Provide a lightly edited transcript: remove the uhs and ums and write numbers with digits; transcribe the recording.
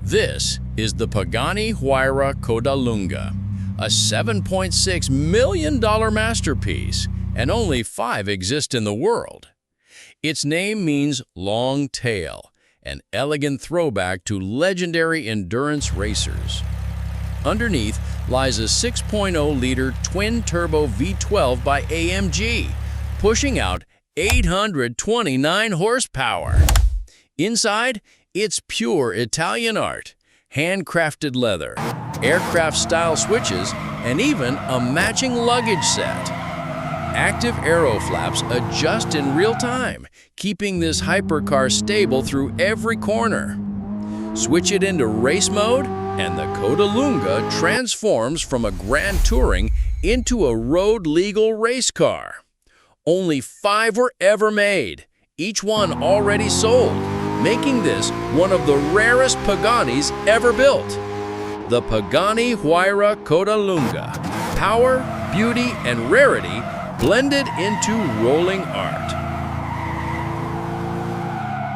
This is the Pagani Huayra Codalunga, a $7.6 million masterpiece, and only 5 exist in the world. Its name means long tail, an elegant throwback to legendary endurance racers. Underneath lies a 6.0-liter twin-turbo V12 by AMG, pushing out 829 horsepower. Inside, it's pure Italian art, handcrafted leather, aircraft-style switches, and even a matching luggage set. Active aero flaps adjust in real time, keeping this hypercar stable through every corner. Switch it into race mode, and the Codalunga transforms from a grand touring into a road-legal race car. Only 5 were ever made, each one already sold, making this one of the rarest Paganis ever built. The Pagani Huayra Codalunga. Power, beauty, and rarity blended into rolling art.